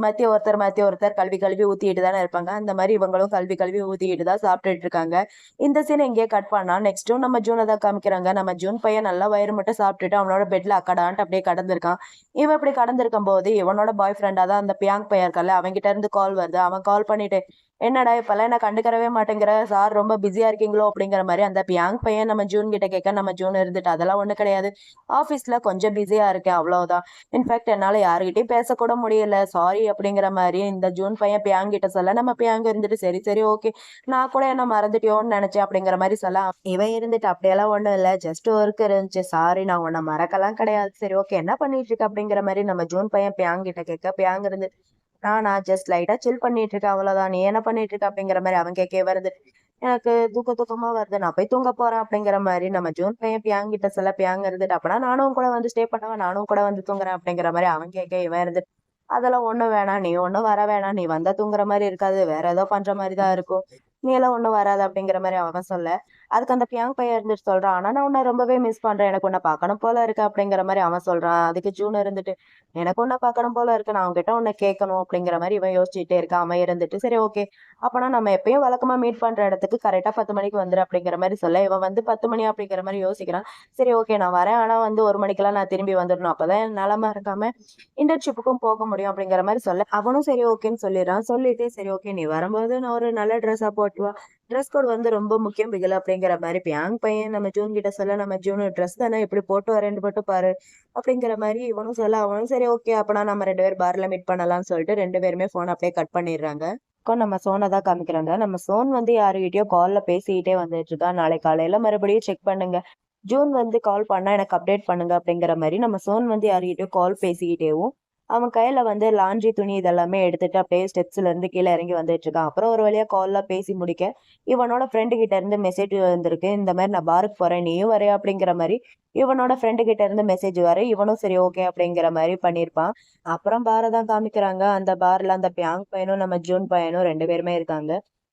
ஒருத்தர் கழுவி கழுவி ஊத்திட்டு தானே இருப்பாங்க. அந்த மாரி இவங்களும் கழுவி கழுவி ஊத்திக்கிட்டு தான் சாப்பிட்டுட்டு இருக்காங்க. இந்த சீன் இங்கேயே கட் பண்ணா, நெக்ஸ்ட்டும் நம்ம ஜூன தான் காமிக்கிறாங்க. நம்ம ஜூன் பையன் நல்லா வயிறு முட்ட சாப்பிட்டுட்டு அவனோட பெட்ல அக்கடான்ட்டு அப்படியே கடந்திருக்கான். இவன் இப்படி கடந்திருக்கும்போது, இவனோட பாய் ஃப்ரெண்டா தான் அந்த பியாங்க் பையன் இருக்கான்ல, அவன்கிட்ட இருந்து கால் வருது. அவன் கால் பண்ணிட்டு, "என்னடா இப்பல்லாம் என்ன கண்டுக்கறவே மாட்டேங்கிற? சார் ரொம்ப பிஸியா இருக்கீங்களோ?" அப்படிங்கிற மாரி அந்த பியாங்க் பையன் நம்ம ஜூன் கிட்ட கேட்க, நம்ம ஜூன் இருந்துட்டு, "அதெல்லாம் ஒண்ணும் கிடையாது. ஆஃபீஸ்ல கொஞ்சம் பிஸியா இருக்கேன் அவ்வளவுதான். இன்ஃபாக்ட் என்னால யார்கிட்டயும் பேசக்கூட முடியல. சாரி" அப்படிங்கிற மாரி இந்த ஜூன் பையன் பியாங் கிட்ட சொல்ல, நம்ம பியாங் இருந்துட்டு, "சரி, சரி ஓகே. நான் கூட என்ன மறந்துட்டியோன்னு நெனச்சேன்" அப்படிங்கிற மாரி சொல்ல, இவன் இருந்துட்டு, "அப்படியெல்லாம் ஒண்ணும் இல்ல. ஜஸ்ட் ஒர்க் இருந்துச்சு. சாரி நான் உன்ன மறக்கலாம் கிடையாது. சரி ஓகே. என்ன பண்ணிட்டு இருக்க?" அப்படிங்கிற மாரி நம்ம ஜூன் பையன் பியாங் கிட்ட கேட்க, பியாங் இருந்துட்டு, நானா ஜஸ்ட் லைட்டா சில் பண்ணிட்டு இருக்கேன் அவ்வளவுதான். நீ என்ன பண்ணிட்டு இருக்க? அப்படிங்கிற மாரி அவன் கேட்க வருது. எனக்கு தூக்கமா வருது. நான் போய் தூங்க போறேன் அப்படிங்கிற மாரி நம்ம ஜூன் பையன் பியாங் கிட்ட சொல்ல, பியாங் இருந்துட்டு, அப்பனா நானும் உன் கூட வந்து ஸ்டே பண்ணவா? நானும் கூட வந்து தூங்குறேன் அப்படிங்கிற மாரி அவன் கேட்க, இவன் இருந்துட்டு, அதெல்லாம் ஒண்ணும் வேணாம். நீ ஒண்ணும் வர வேணாம். நீ வந்தா தூங்குற மாரி இருக்காது. வேற ஏதோ பண்ற மாரி தான் இருக்கும். நீ எல்லாம் ஒண்ணும் வராத அப்படிங்கிற மாரி அவன் சொல்ல, அதுக்கு அந்த பியாங் பையன் இருந்துட்டு சொல்றான். ஆனா நான் உன்ன ரொம்பவே மிஸ் பண்றேன். எனக்கு உன்ன பார்க்கணும் போல இருக்கு அப்படிங்கிற மாரி அவன் சொல்றான். அதுக்கு ஜூன் இருந்துட்டு, எனக்கு உன்ன பார்க்கணும் போல இருக்கு. நான் உன்கிட்ட உன்ன கேட்கணும் அப்படிங்கிற மாரி இவன் யோசிச்சுட்டே இருக்கான். அவன் இருந்துட்டு, சரி ஓகே. அப்பனா நம்ம எப்பயும் வழக்கமா மீட் பண்ற இடத்துக்கு கரெக்ட்டா 10 மணிக்கு வந்துரு அப்படிங்கிற மாரி சொல்ல, இவன் வந்து 10 மணி அப்படிங்கிற மாரி யோசிக்கிறான். சரி ஓகே நான் வரேன். ஆனா வந்து 1 மணிக்கெல்லாம் நான் திரும்பி வந்துரணும். அப்பதான் என்னால மறக்காம இன்டர்ன்ஷிப்புக்கும் போக முடியும் அப்படிங்கிற மாரி சொல்ல, அவனும் சரி ஓகேன்னு சொல்லிடுறான். சொல்லிட்டு, சரி ஓகே நீ வரும்போது நான் ஒரு நல்ல ட்ரெஸ்ஸா போட்டு வா. ட்ரெஸ் கோட் வந்து ரொம்ப முக்கியம் பிகில் அப்படிங்கிற மாரி பியாங் பையன் நம்ம ஜூன் கிட்ட சொல்ல, நம்ம ஜூன் ட்ரெஸ் தானே எப்படி போட்டு வரேன்னு மட்டும் பாரு. அப்படிங்கிற மாரி இவனும் சொல்ல, அவனும் சரி ஓகே அப்பனா நம்ம 2 பேரும் பார்ல மீட் பண்ணலாம்னு சொல்லிட்டு 2 பேருமே ஃபோன அப்படியே கட் பண்ணிடுறாங்க. நம்ம சோன தான் காமிக்கிறாங்க. நம்ம சோன் வந்து யாருகிட்டயோ கால்ல பேசிக்கிட்டே வந்துட்டு இருக்கா. நாளைக்கு காலையில மறுபடியும் செக் பண்ணுங்க. ஜூன் வந்து கால் பண்ணா எனக்கு அப்டேட் பண்ணுங்க அப்படிங்கிற மாரி நம்ம சோன் வந்து யார்கிட்டயோ கால் பேசிக்கிட்டேவும், அவன் கையில வந்து லாண்ட்ரி துணி இதெல்லாமே எடுத்துட்டு அப்படியே ஸ்டெப்ஸ்ல இருந்து கீழ இறங்கி வந்துட்டு இருக்கான். அப்புறம் ஒரு வழியா கால்லாம் பேசி முடிக்க, இவனோட ஃப்ரெண்டு கிட்ட இருந்து மெசேஜ் வந்திருக்கு. இந்த மாரி நான் பாருக்கு போறேன். நீயும் வரியா? அப்படிங்கிற மாரி இவனோட ஃப்ரெண்டு கிட்ட இருந்து மெசேஜ் வர, இவனும் சரி ஓகே அப்படிங்கிற மாரி பண்ணியிருப்பான். அப்புறம் பார தான் காமிக்கிறாங்க. அந்த பார்ல அந்த பியாங் பையனும், நம்ம ஜூன் பையனும் 2 பேருமே இருக்காங்க.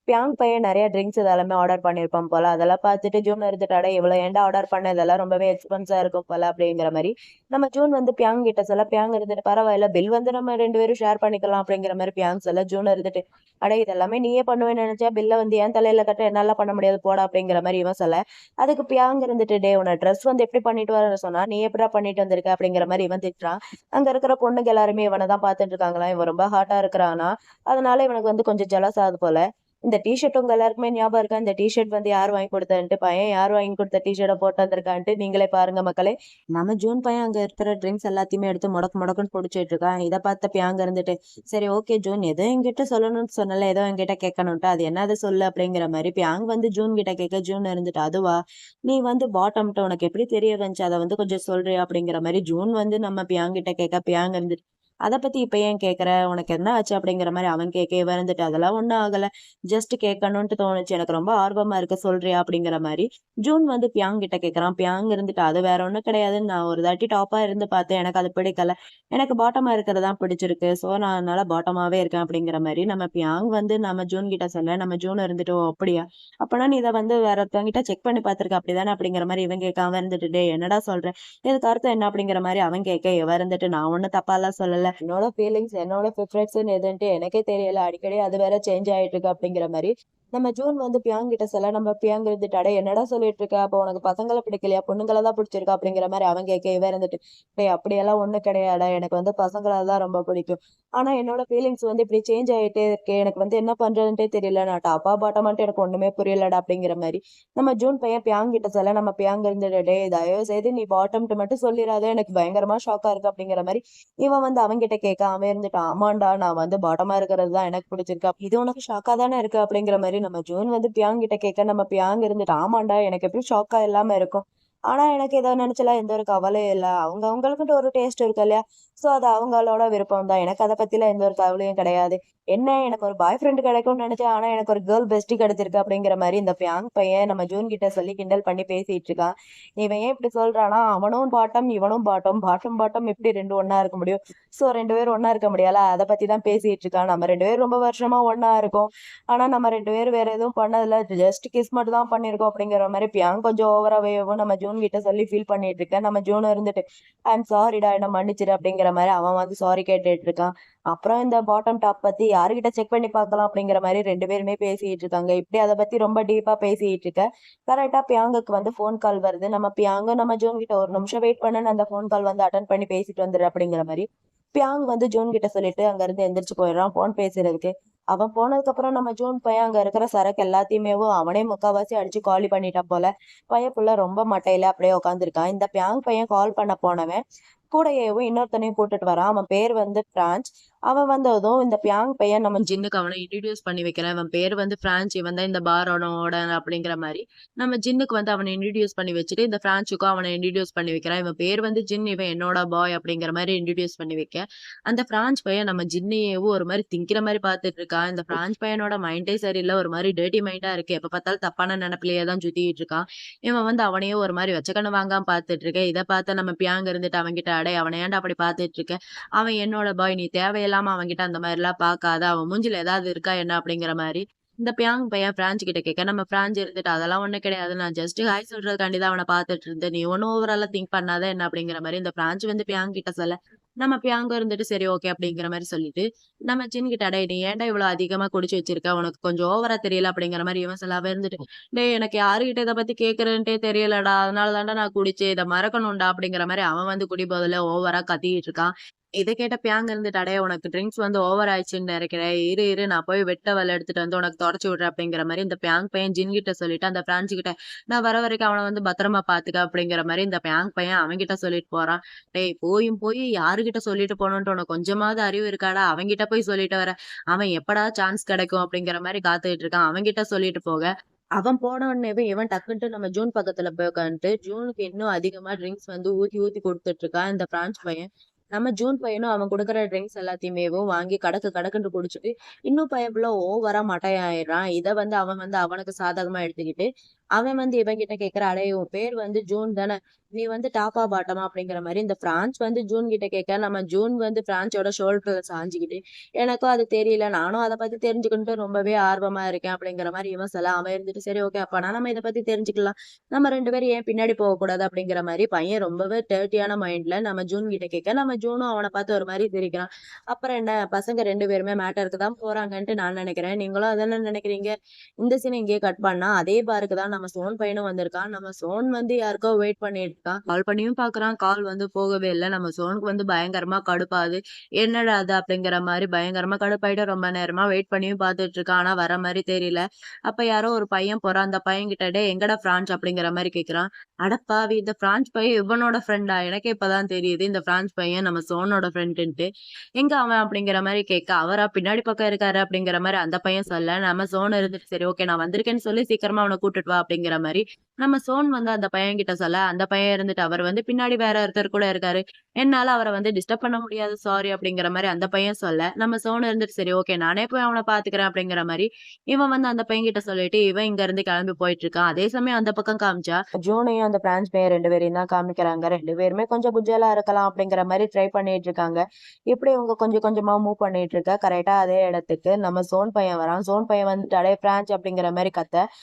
பியாங் பையன் நெறைய ட்ரிங்க்ஸ் இதெல்லாமே ஆர்டர் பண்ணியிருப்பான் போல. அதெல்லாம் பார்த்துட்டு ஜூன் இருந்துட்டு, "அட இவ்வளோ ஏன்டா ஆர்டர் பண்ண? இதெல்லாம் ரொம்பவே எக்ஸ்பென்ஸா இருக்கும் போல" அப்படிங்கிற மாரி நம்ம ஜூன் வந்து பியாங் கிட்ட சொல்ல, பியாங் இருந்துட்டு, "பரவாயில்ல பில் வந்து நம்ம 2 பேரும் ஷேர் பண்ணிக்கலாம்" அப்படிங்கிற மாரி பியாங் சொல்ல, ஜூன் இருந்துட்டு, "அட இது எல்லாமே நீயே பண்ணுவேன்னு நெனச்சா, பில்ல வந்து என் தலையில கட்ட என்னால பண்ண முடியாது போடா" அப்படிங்கிற மாரி இவன் சொல்ல, அதுக்கு பியாங் இருந்துட்டு, "டேய் உன்ன ட்ரெஸ் வந்து எப்படி பண்ணிட்டு வரேன்னு சொன்னா, நீ எப்புட்றா பண்ணிட்டு வந்திருக்க?" அப்படிங்கிற மாரி இவன் திட்டுறான். அங்க இருக்கிற பொண்ணுங்க எல்லாருமே இவன தான் பார்த்துட்டு இருக்காங்களாம். இவன் ரொம்ப ஹாட்டா இருக்கிறானா, அதனால இவனுக்கு வந்து கொஞ்சம் ஜெலஸ் ஆகுது போல. இந்த டீ-ஷர்ட் உங்க எல்லாருக்குமே ஞாபகம் இருக்கா? இந்த டீ-ஷர்ட் வந்து யார் வாங்கி குடுத்ததுன்ட்டு, பையன் யார் வாங்கி குடுத்த டீ-ஷர்ட்ட போட்டு வந்திருக்கான்ட்டு நீங்களே பாருங்க மக்களே. நம்ம ஜூன் பையன் அங்க இருக்கிற ட்ரிங்க்ஸ் எல்லாத்தையுமே எடுத்து மொடக்கு மொடக்குன்னு குடிச்சிட்டு இருக்கான். இத பார்த்த பியாங்க இருந்துட்டு, "சரி ஓகே ஜூன், ஏதோ என்கிட்ட சொல்லணும்னு சொன்னல்ல, ஏதோ என்கிட்ட கேட்கணுன்ட்டு. அது என்னது சொல்லு?" அப்படிங்கிற மாரி பியாங் வந்து ஜூன் கிட்ட கேட்க, ஜூன் இருந்துட்டு, "அதுவா? நீ வந்து பாட்டம்ட்ட உனக்கு எப்படி தெரிய வந்துச்சு? அத வந்து கொஞ்சம் சொல்றியா?" அப்படிங்கிற மாரி ஜூன் வந்து நம்ம பியாங் கிட்ட கேட்க, பியாங் இருந்துட்டு, "அத பத்தி இப்ப ஏன் கேட்கிற? உனக்கு என்ன ஆச்சு?" அப்படிங்கிற மாரி அவன் கேட்க, இவன் இருந்துட்டு, "அதெல்லாம் ஒண்ணும் ஆகல. ஜஸ்ட் கேட்கணுன்ட்டு தோணுச்சு. எனக்கு ரொம்ப ஆர்வமா இருக்கு. சொல்றியா?" அப்படிங்கிற மாரி ஜூன் வந்து பியாங் கிட்ட கேட்கறான். பியாங் இருந்துட்டு, "அது வேற ஒண்ணும் கிடையாது. நான் ஒரு தாட்டி டாப்பா இருந்து பார்த்தேன். எனக்கு அது பிடிக்கல. எனக்கு பாட்டமா இருக்கிறது தான் பிடிச்சிருக்கு. ஸோ நான் அதனால பாட்டமாவே இருக்கேன்." அப்படிங்கிற மாரி நம்ம பியாங் வந்து நம்ம ஜூன் கிட்ட சொல்ல, நம்ம ஜூன் இருந்துட்டு, "ஓ! அப்படியா? அப்பன்னா நீ இத வந்து வேற ஒருத்தவங்ககிட்ட செக் பண்ணி பார்த்துருக்க அப்படிதானே?" அப்படிங்கிற மாரி இவன் கேட்க, அவன் இருந்துட்டு, "டேய் என்னடா சொல்ற? இதுக்கு அர்த்தம் என்ன?" அப்படிங்கிற மாரி அவன் கேட்க, இவன் இருந்துட்டு, "நான் ஒண்ணும் தப்பாலாம் சொல்லல. என்னோட ஃபீலிங்ஸ், என்னோட ப்ரிஃபரன்ஸ்ன்னு எதுன்ட்டு எனக்கே தெரியல. அடிக்கடி அது வேற சேஞ்ச் ஆயிட்டு இருக்கு." அப்படிங்கிற மாரி நம்ம ஜூன் வந்து பியாங் கிட்ட சொல்ல, நம்ம பியாங் இருந்துட்டு, "அட என்னடா சொல்லிட்டு இருக்க? அப்போ உனக்கு பசங்கள பிடிக்கலையா? பொண்ணுங்கள தான் பிடிச்சிருக்கா?" அப்படிங்கிற மாரி அவன் கேட்க, இவன் இருந்துட்டு, "டேய் அப்படியெல்லாம் ஒண்ணும் கிடையாதுடா. எனக்கு வந்து பசங்கள தான் ரொம்ப பிடிக்கும். ஆனா என்னோட ஃபீலிங்ஸ் வந்து இப்படி சேஞ்ச் ஆயிட்டே இருக்கு. எனக்கு வந்து என்ன பண்றதுன்ட்டே தெரியல. நான் டாப்பா, பாட்டமான்ட்டு எனக்கு ஒண்ணுமே புரியலடா." அப்படிங்கிற மாரி நம்ம ஜூன் பையன் பியாங் கிட்ட சொல்ல, நம்ம பியாங் இருந்துட்டு, "டேய் தயவு செய்து நீ பாட்டம்ன்ட்டு மட்டும் சொல்லிறாத. எனக்கு பயங்கரமா ஷாக்கா இருக்கு." அப்படிங்கிற மாரி இவன் வந்து அவன்கிட்ட கேட்க, அவன் இருந்துட்டு, "ஆமான்டா, நான் வந்து பாட்டமா இருக்கிறது தான் எனக்கு பிடிச்சிருக்கு. இது உனக்கு ஷாக்கா தானே இருக்கு." அப்படிங்கிற மாரி நம்ம ஜூன் வந்து பியாங் கிட்ட கேட்க, நம்ம பியாங் இருந்துட்டு, "ஆமான்டா, எனக்கு எப்படி ஷாக்கா இல்லாம இருக்கும். ஆனா எனக்கு இத நெனச்சுலாம் எந்த ஒரு கவலையும் இல்ல. அவங்க அவங்களுக்குன்ட்டு ஒரு டேஸ்ட் இருக்கு இல்லையா? சோ அது அவங்களோட விருப்பம் தான். எனக்கு அத பத்திலாம் எந்த ஒரு கவலையும் கிடையாது. என்ன எனக்கு ஒரு பாய் ஃப்ரெண்ட் கிடைக்கும்னு நெனச்சேன். ஆனா எனக்கு ஒரு கேர்ள் பெஸ்டி கிடைச்சிருக்கு." அப்படிங்கிற மாரி இந்த பியாங் பையன் நம்ம ஜூன் கிட்ட சொல்லி கிண்டல் பண்ணி பேசிட்டு இருக்கான். இவன் ஏன் இப்படி சொல்றான்னா, அவனும் பாட்டம், இவனும் பாட்டம். பாட்டம், பாட்டம் எப்படி 2 ஒண்ணா இருக்க முடியும்? சோ 2 பேரும் ஒண்ணா இருக்க முடியாதுல. அத பத்தி தான் பேசிட்டு இருக்கான். நம்ம 2 பேரும் ரொம்ப வருஷமா ஒண்ணா இருக்கோம். ஆனா நம்ம 2 பேரும் வேற எதுவும் பண்ணதில்ல. ஜஸ்ட் கிஸ் மட்டும் தான் பண்ணியிருக்கோம் அப்படிங்கிற மாரி பியாங் கொஞ்சம் ஓவராவேவும் நம்ம ஜூன் கிட்ட சொல்லி ஃபீல் பண்ணிட்டு இருக்கேன். நம்ம ஜூனும் இருந்துட்டு, "ஐ அம் சாரிடா, என்ன மன்னிச்சிடு." அப்படிங்கிற மாரி அவன் வந்து சாரி கேட்டுட்டு இருக்கான். அப்புறம் இந்த பாட்டம் டாப் பத்தி யார்கிட்ட செக் பண்ணி பார்க்கலாம் அப்படிங்கிற மாரி 2 பேருமே பேசிட்டு இருக்காங்க. இப்படி அத பத்தி ரொம்ப டீப்பா பேசிட்டு இருக்க, கரெக்ட்டா பியாங்குக்கு வந்து ஃபோன் கால் வருது. நம்ம பியாங்கும் நம்ம ஜூன் கிட்ட, "ஒரு நிமிஷம் வெயிட் பண்ணுன்னு." அந்த ஃபோன் கால் வந்து அட்டெண்ட் பண்ணி பேசிட்டு வந்துரு அப்படிங்கிற மாரி பியாங் வந்து ஜூன் கிட்ட சொல்லிட்டு அங்கருந்து எந்திரிச்சு போயிடுறான் ஃபோன் பேசுறதுக்கு. அவன் போனதுக்கப்புறம் நம்ம ஜூன் பையன் அங்க இருக்கிற சரக்கு எல்லாத்தையுமேவும் அவனே முக்காவாசி அடிச்சு காலி பண்ணிட்டான் போல. பையன் புள்ள ரொம்ப மட்டையில அப்படியே உட்காந்துருக்கான். இந்த பியாங் பையன் கால் பண்ண போனவன் கூடயேவும் இன்னொருத்தனையும் கூட்டிட்டு வரான். அவன் பேர் வந்து பிரான்ஸ். அவன் வந்ததும் இந்த பியாங் பையன் நம்ம ஜின்னுக்கு அவன இன்ட்ரோடியூஸ் பண்ணி வைக்கிறான். இவன் பேர் வந்து பிரான்ஸ். இவன் தான் இந்த பாரோட ஓனர் அப்படிங்கிற மாரி. நம்ம ஜின்னுக்கு வந்து அவன இன்ட்ரோடியூஸ் பண்ணி வச்சுட்டு, இந்த பிரான்சுக்கும் அவன இன்ட்ரோடியூஸ் பண்ணி வைக்கிறான். இவன் பேர் வந்து ஜின். இவன் என்னோட பாய் அப்படிங்கிற மாரி இன்ட்ரோடியூஸ் பண்ணி வைக்க, அந்த பிரான்ஸ் பையன் நம்ம ஜின்னையவும் ஒரு மாரி திங்கிற மாரி பார்த்துட்டு இருக்கான். இந்த பிரான்ஸ் பையனோட மைண்டே சரியில்ல. ஒரு மாரி டர்ட்டி மைண்டா இருக்கு. எப்ப பார்த்தாலும் தப்பான நெனப்பிலேயே தான் சுத்திட்டு இருக்கான். இவன் வந்து அவனையே ஒரு மாரி வச்ச கண்ணு வாங்காம பார்த்துட்டு இருக்க. இத பார்த்த நம்ம பியாங் இருந்துட்டு அவன்கிட்ட, "அடேய் அவன ஏன்டா அப்படி பார்த்துட்டு இருக்க? அவன் என்னோட பாய். நீ தேவையில்லாம அவன்கிட்ட அந்த மாரிலாம் பார்க்காத. அவன் மூஞ்சில ஏதாவது இருக்கா என்ன?" அப்படிங்கிற மாரி இந்த பியாங் பையன் பிரான்ஸ் கிட்ட கேட்க, நம்ம பிரான்ஸ் இருந்துட்டு, "அதெல்லாம் ஒண்ணும் கிடையாது. நான் ஜஸ்ட் ஹாய் சொல்றதுக்காண்டி தான் அவன பார்த்துட்டு இருந்தேன். நீ ஒண்ணும் ஓவராலா திங்க் பண்ணாத என்ன?" அப்படிங்கிற மாரி இந்த பிரான்ஸ் வந்து பியாங் கிட்ட சொல்ல, நம்ம பியாங்கும் இருந்துட்டு, "சரி ஓகே." அப்படிங்கிற மாரி சொல்லிட்டு, நம்ம ஜின் கிட்ட, "டேய் நீ ஏன்டா இவ்வளோ அதிகமா குடிச்சு வச்சிருக்க? உனக்கு கொஞ்சம் ஓவரா தெரியல." அப்படிங்கிற மாரி இவன் சொல்ல, அவன் இருந்துட்டு, "டேய் எனக்கு யாருகிட்ட இத பத்தி கேட்கிறதுன்ட்டே தெரியலடா. அதனால தான்டா நான் குடிச்சேன். இத மறக்கணும்டா." அப்படிங்கிற மாரி அவன் வந்து குடிபோதையில ஓவரா கத்திக்கிட்டு இருக்கான். இத கேட்ட பியாங் இருந்துட்டு, "அடேய் உனக்கு ட்ரிங்க்ஸ் வந்து ஓவர் ஆயிடுச்சுன்னு நெனைக்கிறேன். இரு இரு நான் போய் வெட் டவல் எடுத்துட்டு வந்து உனக்கு தொடச்சு விடுறேன்." அப்படிங்கிற மாரி இந்த பியாங் பையன் ஜின் கிட்ட சொல்லிட்டு, அந்த பிரான்ஸ் கிட்ட, "நான் வர வரைக்கும் அவன வந்து பத்திரமா பாத்துக்க." அப்படிங்கிற மாரி இந்த பியாங் பையன் அவன்கிட்ட சொல்லிட்டு போறான். டேய் போயும் போய் யாருகிட்ட சொல்லிட்டு போணுன்ட்டு உனக்கு கொஞ்சமாவது அறிவு இருக்காடா? அவன்கிட்ட போய் சொல்லிட்டு வர. அவன் எப்படா சான்ஸ் கிடைக்கும் அப்படிங்கிற மாரி காத்துக்கிட்டு இருக்கான். அவன்கிட்ட சொல்லிட்டு போக, அவன் போன உடனேவே இவன் டக்குன்ட்டு நம்ம ஜூன் பக்கத்துல போய் உட்காந்துட்டு, ஜூனுக்கு இன்னும் அதிகமா ட்ரிங்க்ஸ் வந்து ஊத்தி ஊத்தி குடுத்துட்டு இருக்கான் இந்த பிரான்ஸ் பையன். நம்ம ஜூன் பையனும் அவன் குடுக்குற ட்ரிங்க்ஸ் எல்லாத்தையுமேவும் வாங்கி கடக்கு கடக்குன்னு குடிச்சுட்டு, இன்னும் பையன் புள்ள ஓவரா மட்டையாயிடுறான். இத வந்து அவன் வந்து அவனுக்கு சாதகமா எடுத்துக்கிட்டு, அவன் வந்து இவன்கிட்ட கேட்கிறான், "அடேய் உன் பேர் வந்து ஜூன் தானே? நீ வந்து டாப்பா, பாட்டமா?" அப்படிங்கிற மாரி இந்த பிரான்ஸ் வந்து ஜூன் கிட்ட கேட்க, நம்ம ஜூன் வந்து பிரான்ஸோட ஷோல்டர்ல சாஞ்சுக்கிட்டு, "எனக்கும் அது தெரியல. நானும் அத பத்தி தெரிஞ்சுக்கணுன்ட்டு ரொம்பவே ஆர்வமா இருக்கேன்." அப்படிங்கிற மாரி இவன் சொல்ல, அவன் இருந்துட்டு, "சரி ஓகே. அப்பனா நம்ம இத பத்தி தெரிஞ்சுக்கலாம். நம்ம 2 பேரும் ஏன் பின்னாடி போகக்கூடாது?" அப்படிங்கிற மாரி பையன் ரொம்பவே டர்ட்டியான மைண்ட்ல நம்ம ஜூன் கிட்ட கேட்க, நம்ம ஜூனும் அவன பார்த்து ஒரு மாரி சிரிக்கிறான். அப்புறம் என்ன பசங்க 2 பேருமே மேட்டருக்கு தான் போறாங்கன்ட்டு நான் நெனைக்கிறேன். நீங்களும் அதானே நெனைக்கிறீங்க? இந்த சீன இங்கேயே கட் பண்ணா, அதே பாருக்கு தான் நம்ம சோன் பையனும் வந்திருக்கான். நம்ம சோன் வந்து யாருக்கோ வெயிட் பண்ணிட்டு இருக்கான். கால் பண்ணியும் பாக்குறான். கால் வந்து போகவே இல்ல. நம்ம சோனுக்கு வந்து பயங்கரமா கடுப்பாகுது. என்னடா அது அப்படிங்கிற மாரி பயங்கரமா கடுப்பாயிட்டு ரொம்ப நேரமா வெயிட் பண்ணியும் பாத்துட்டு இருக்கான். ஆனா வர மாரி தெரியல. அப்ப யாரோ ஒரு பையன் போறான். அந்த பையன் கிட்ட டேய் எங்கடா பிரான்ஸ் அப்படிங்கிற மாரி கேக்குறான். அடப்பாவி இந்த பிரான்ஸ் பையன் இவனோட ஃப்ரெண்டா? எனக்கே இப்பதான் தெரியுது இந்த பிரான்ஸ் பையன் நம்ம சோனோட ஃப்ரெண்டுன்ட்டு. எங்க அவன் அப்படிங்கிற மாரி கேட்க, அவரா பின்னாடி பக்கம் இருக்காரு அப்படிங்கிற மாரி அந்த பையன் சொல்ல, நம்ம சோன் இருந்துட்டு சரி ஓகே நான் வந்திருக்கேன்னு சொல்லி சீக்கிரமா அவன கூட்டிட்டு வா அப்படிங்கிற மாரி, நம்ம சோன் வந்து அந்த பையன்கிட்ட சொல்ல, அந்த பையன் இருந்துட்டு அவர் வந்து பின்னாடி வேற ஒருத்தர் கூட இருக்காரு. என்னால அவர வந்து டிஸ்டர்ப் பண்ண முடியாது சாரி அப்படிங்கிற மாரி அந்த பையன் சொல்ல, நம்ம சோன் இருந்துட்டு சரி ஓகே நானே போய் அவன பாத்துக்கிறேன் அப்படிங்கிற மாரி, இவன் வந்து அந்த பையன்கிட்ட சொல்லிட்டு இவன் இங்க இருந்து கிளம்பி போயிட்டு இருக்கான். அதே சமயம் அந்த பக்கம் காமிச்சா, ஜூனையும் அந்த பிரான்ஸ் பையன் 2 பேரையும் தான் காமிக்கிறாங்க. 2 பேருமே கொஞ்சம் குஜாலா இருக்கலாம் அப்படிங்கிற மாரி ட்ரை பண்ணிட்டு இருக்காங்க. இப்படி இவங்க கொஞ்சம் கொஞ்சமா மூவ் பண்ணிட்டு இருக்க கரெக்டா அதே இடத்துக்கு நம்ம சோன் பையன் வரான். சோன் பையன் வந்துட்டு அடே பிரான்ச் அப்படிங்கிற மாரி கத்த,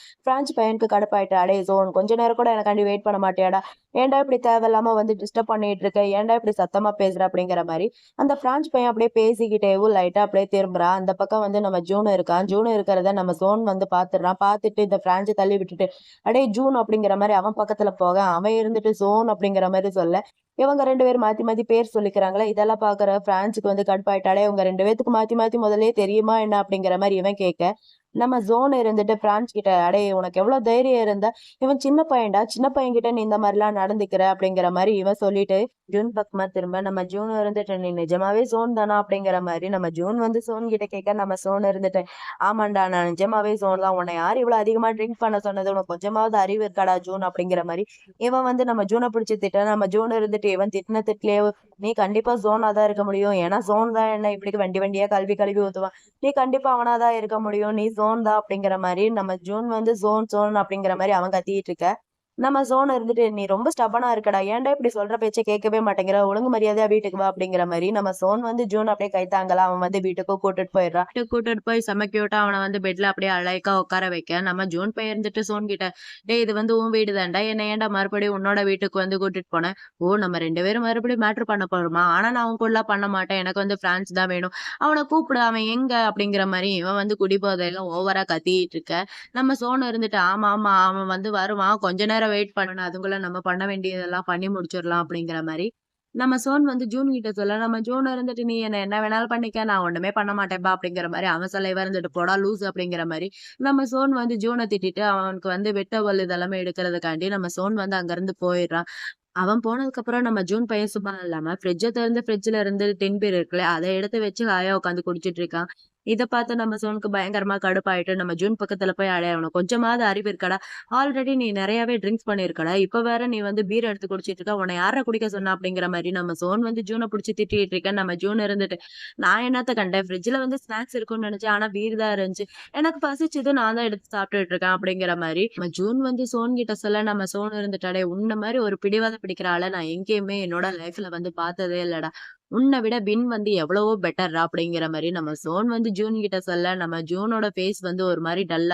பிரான்ச் பையனுக்கு கடுப்பாயிட்டு அடே சோன் கொஞ்ச நேரம் கூட எனக்காண்டி வெயிட் பண்ண மாட்டியாடா? ஏன்டா இப்படி தேவையில்லாம வந்து டிஸ்டர்ப் பண்ணிட்டு இருக்க? ஏன்டா இப்படி சத்தமா பேசுற? அப்படிங்கிற மாரி அந்த பிரான்ச் பையன் அப்படியே பேசிக்கிட்டேவும் லைட்டா அப்படியே திரும்புறான். அந்த பக்கம் வந்து நம்ம ஜூன் இருக்கான். ஜூன் இருக்கிறத நம்ம சோன் வந்து பாத்துடுறான். பாத்துட்டு இந்த பிரான்ச்சை தள்ளி விட்டுட்டு அடே ஜூன் அப்படிங்கிற மாரி அவன் பக்கத்துல போக, அவன் இருந்துட்டு சோன் அப்படிங்கிற மாரி சொல்ல, இவங்க 2 பேரும் மாத்தி மாத்தி பேர் சொல்லிக்கிறாங்களே. இதெல்லாம் பாக்குற பிரான்ஸுக்கு வந்து கடுப்பாயிட்டாலே, உங்க 2 பேத்துக்கு மாத்தி மாத்தி முதல்லயே தெரியுமா என்ன? அப்படிங்கிற மாரி இவன் கேட்க, நம்ம ஜோன் இருந்துட்டு பிரான்ஸ் கிட்ட, "அடேய் உனக்கு எவ்வளவு தைரியம் இருந்தா, இவன் சின்ன பையன்டா. சின்ன பையன்கிட்ட நீ இந்த மாரிலாம் நடந்துக்கிற." அப்படிங்கிற மாரி இவன் சொல்லிட்டு, ஜூன் பக்கமா திரும்ப நம்ம ஜூன் இருந்துட்டு, "நீ நிஜமாவே ஜோன் தானா?" அப்படிங்கிற மாரி நம்ம ஜூன் வந்து சோன் கிட்ட கேட்க, நம்ம சோன் இருந்துட்டு, "ஆமாண்டா நான் நிஜமாவே ஜோன் தான். உன்னை யார் இவ்வளவு அதிகமா ட்ரிங்க் பண்ண சொன்னது? உனக்கு கொஞ்சமாவது அறிவு இருக்காடா ஜூன்?" அப்படிங்கிற மாரி இவன் வந்து நம்ம ஜூன பிடிச்சு திட்ட, நம்ம ஜூன் இருந்துட்டு இவன் திட்டுன திட்டுலயே, "நீ கண்டிப்பா ஜோனா தான் இருக்க முடியும். ஏன்னா ஜோன் தான் என்ன இப்படி வண்டி வண்டியா கழுவி கழுவி ஊத்துவான். நீ கண்டிப்பா அவனா தான் இருக்க முடியும். நீ ஜோன் தான்." அப்படிங்கிற மாரி நம்ம ஜூன் வந்து ஜோன் ஜோன் அப்படிங்கிற மாரி அவன் கத்திட்டு இருக்க. நம்ம ஜோன் இருந்துட்டு, "நீ ரொம்ப ஸ்டப்பனா இருக்கடா. ஏன்டா இப்படி சொல்ற பேச்ச கேட்கவே மாட்டேங்கிற? ஒழுங்கு மரியாதையா வீட்டுக்கு வா." அப்படிங்கிற மாரி நம்ம சோன் வந்து ஜூன் அப்படியே கை தாங்கல. அவன் வந்து வீட்டுக்கு கூட்டிட்டு போயிடுறான். வீட்டுக்கு கூட்டிட்டு போய் செம கியூட்டா அவன வந்து பெட்ல அப்படியே அழகா உட்கார வைக்க, நம்ம ஜூன் பையன் இருந்துட்டு சோன் கிட்ட, "டேய் இது வந்து உன் வீடு தான்டா. என்ன ஏன்டா மறுபடியும் உன்னோட வீட்டுக்கு வந்து கூட்டிட்டு போன? ஓ! நம்ம 2 பேரும் மறுபடியும் மேட்டர் பண்ண போறோமா? ஆனா நான் உன் கூடலாம் பண்ண மாட்டேன். எனக்கு வந்து ஃப்ரான்ஸ் தான் வேணும். அவன கூப்பிடு. அவன் எங்க?" அப்படிங்கிற மாரி இவன் வந்து குடிபோதையில ஓவரா கத்திட்டு இருக்க. நம்ம சோனு இருந்துட்டு, "ஆமா, ஆமா. அவன் வந்து வருவான். கொஞ்ச நேரம் வெயிட் பண்ணணும். அதுக்குள்ள நம்ம பண்ண வேண்டியதெல்லாம் பண்ணி முடிச்சிடலாம்." அப்படிங்கிற மாரி. நம்ம சோன் வந்து ஜூன் கிட்ட சொல்ல, நம்ம ஜூன் இருந்துட்டு, "நீ என்ன என்ன வேணாலும் பண்ணிக்க. நான் ஒண்ணுமே பண்ண மாட்டேன்ப்பா." அப்படிங்கிற மாரி அவன் சொல்ல, இவன் இருந்துட்டு, "போடா லூசு." அப்படிங்கிற மாரி. நம்ம சோன் வந்து ஜூன திட்டிட்டு, அவனுக்கு வந்து வெட்ட பல்லு இதெல்லாமே எடுக்கிறதுக்காண்டி நம்ம சோன் வந்து அங்கிருந்து போயிடுறான். அவன் போனதுக்கப்புறம் நம்ம ஜூன் பையன் சும்மா இல்லாம ஃப்ரிட்ஜ திறந்து ஃப்ரிட்ஜ்ல இருந்து டின் பீர் இருக்குல்ல, அத எடுத்து வச்சு ஹாயா உட்காந்து குடிச்சிட்டு இருக்கான். இத பார்த்து நம்ம சோனுக்கு பயங்கரமா கடுப்பாயிட்டு, நம்ம ஜூன் பக்கத்துல போய் "அடேய் உனக்கு கொஞ்சமாவது அறிவு இருக்காடா? ஆல்ரெடி நீ நெறையாவே ட்ரிங்க்ஸ் பண்ணியிருக்கடா. இப்ப வேற நீ வந்து பீர் எடுத்து குடிச்சிட்டு இருக்க. உன்ன யார்றா குடிக்க சொன்னா?" அப்படிங்கிற மாரி நம்ம சோன் வந்து ஜூன புடிச்சு திட்டிட்டு இருக்க. நம்ம ஜூன் இருந்துட்டு, "நான் என்னத்த கண்டேன்? ஃப்ரிட்ஜ்ல வந்து ஸ்நாக்ஸ் இருக்கும்னு நெனச்சேன். ஆனா பீர் தான் இருந்துச்சு. எனக்கு பசிச்சது நான் தான் எடுத்து சாப்பிட்டுட்டு இருக்கேன்." அப்படிங்கிற மாரி நம்ம ஜூன் வந்து சோன் கிட்ட சொல்ல, நம்ம சோன் இருந்துட்டு, "அடேய் உன்ன மாரி ஒரு பிடிவாதம் பிடிக்கிற ஆள நான் எங்கேயுமே என்னோட லைஃப்ல வந்து பார்த்ததே இல்லடா. உன்ன விட வின் வந்து எவ்வளவோ பெட்டர்ரா." அப்படிங்கிற மாரி நம்ம சோன் வந்து ஜூன் கிட்ட சொல்ல, நம்ம ஜூனோட ஃபேஸ் வந்து ஒரு மாரி டல்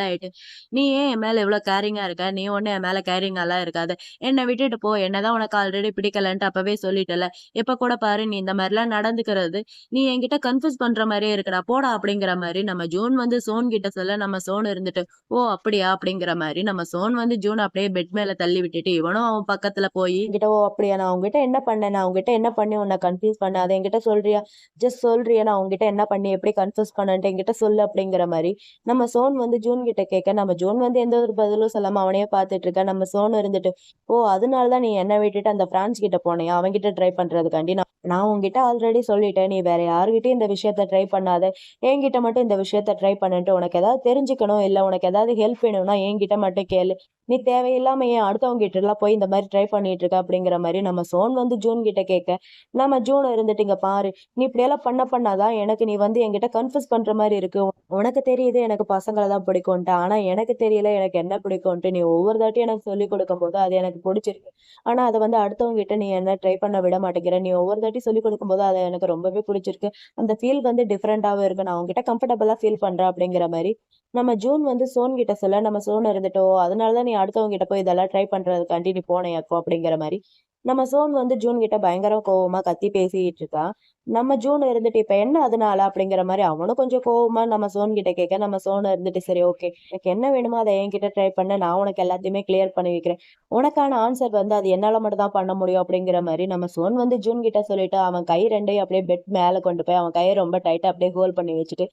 ஆயிட்டு, "நீ ஏன் என் மேல இவ்ளோ கேரிங்கா இருக்க? நீ ஒண்ணும் என் மேல கேரிங்காலாம் இருக்காத. என்ன விட்டுட்டு போ. என்னதான் உனக்கு ஆல்ரெடி பிடிக்கலன்ட்டு அப்பவே சொல்லிட்டல்ல. இப்ப கூட பாரு நீ இந்த மாரிலாம் நடந்துக்கிறது, நீ என்கிட்ட கன்ஃப்யூஸ் பண்ற மாரியே இருக்குடா. போடா." அப்படிங்கிற மாரி நம்ம ஜூன் வந்து சோன் கிட்ட சொல்ல, நம்ம சோன் இருந்துட்டு, "ஓ! அப்படியா?" அப்படிங்கிற மாரி நம்ம சோன் வந்து ஜூன அப்படியே பெட் மேல தள்ளி விட்டுட்டு, இவனும் அவன் பக்கத்துல போயி, "என்கிட்ட ஓ! அப்படியா? நான் உன்கிட்ட என்ன பண்ணேன்? நான் உன்கிட்ட என்ன பண்ணி உன்ன கன்ஃப்யூஸ் பண்ணேன்? அத என்கிட்ட சொல்றியா? ஜஸ்ட் சொல்றியா? நான் உன்கிட்ட என்ன பண்ணி எப்படி கன்ஃப்யூஸ் பண்ணேன்ட்டு என்கிட்ட சொல்லு." அப்படிங்கிற மாரி நம்ம சோன் வந்து ஜூன் கிட்ட கேட்க, நம்ம ஜூன் வந்து எந்த ஒரு பதிலும் சொல்லாம அவனையே பார்த்துட்டு இருக்க. நம்ம சோன் இருந்துட்டு, "ஓ! அதனால தான் நீ என்ன விட்டுட்டு அந்த பிரான்ஸ் கிட்ட போனியா? அவன்கிட்ட ட்ரை பண்றதுக்காண்டி. நான் உன்கிட்ட ஆல்ரெடி சொல்லிட்டேன். நீ வேற யார்கிட்டயும் இந்த விஷயத்த ட்ரை பண்ணாத. என்கிட்ட மட்டும் இந்த விஷயத்த ட்ரை பண்ணுன்ட்டு. உனக்கு ஏதாவது தெரிஞ்சுக்கணும், இல்ல உனக்கு ஏதாவது ஹெல்ப் வேணும்னா என்கிட்ட மட்டும் கேளு. நீ தேவையில்லாம ஏன் அடுத்தவங்க கிட்டலாம் போய் இந்த மாரி ட்ரை பண்ணிட்டு இருக்க?" அப்படிங்கிற மாரி நம்ம சோன் வந்து ஜூன் கிட்ட கேட்க, நம்ம ஜூன் இருந்துட்டு, "இங்க பாரு, நீ இப்படியெல்லாம் பண்ணாதான் எனக்கு நீ வந்து என்கிட்ட கன்ஃப்யூஸ் பண்ற மாரி இருக்கு. உனக்கு தெரியுது எனக்கு பசங்கள தான் பிடிக்கும்ன்ட்டு. ஆனா எனக்கு தெரியல எனக்கு என்ன பிடிக்கும்ன்ட்டு. நீ ஒவ்வொரு தாட்டியும் எனக்கு சொல்லிக் கொடுக்கும்போது அது எனக்கு பிடிச்சிருக்கு. ஆனா அத வந்து அடுத்தவங்க கிட்ட நீ என்ன ட்ரை பண்ண விட மாட்டேங்கிற. நீ ஒவ்வொரு தாட்டி சொல்லிக் கொடுக்கும்போது அது எனக்கு ரொம்பவே பிடிச்சிருக்கு. அந்த ஃபீல் வந்து டிஃபரெண்ட்டாவும் இருக்கு. நான் உன்கிட்ட கம்ஃபர்டபுளா ஃபீல் பண்றேன்." அப்படிங்கிற மாரி நம்ம ஜூன் வந்து சோன் கிட்ட சொல்ல, நம்ம சோன் இருந்துட்டு, "ஓ! அதனால தான் நீ அடுத்தவங்க கிட்ட போய் இதெல்லாம் ட்ரை பண்றதுக்காண்டி நீ போனயாக்கும்." அப்படிங்கிற மாரி நம்ம சோன் வந்து ஜூன் கிட்ட பயங்கர கோவமா கத்தி பேசிட்டு இருக்கான். நம்ம ஜூன் இருந்துட்டு இப்ப என்ன அதனால அப்படிங்கிற மாதிரி அவனும் கொஞ்சம் கோவமா நம்ம சோன் கிட்ட கேட்க, நம்ம சோன் இருந்துட்டு சரி ஓகே எனக்கு என்ன வேணுமோ அதை என்கிட்ட ட்ரை பண்ண, நான் உனக்கு எல்லாத்தையுமே கிளியர் பண்ணி வைக்கிறேன். உனக்கான ஆன்சர் வந்து அது என்னால மட்டும் தான் பண்ண முடியும் அப்படிங்கிற மாதிரி நம்ம சோன் வந்து ஜூன் கிட்ட சொல்லிட்டு அவன் கை ரெண்டையும் அப்படியே பெட் மேல கொண்டு போய் அவன் கையை ரொம்ப டைட்டா அப்படியே ஹோல்ட் பண்ணி வச்சுட்டு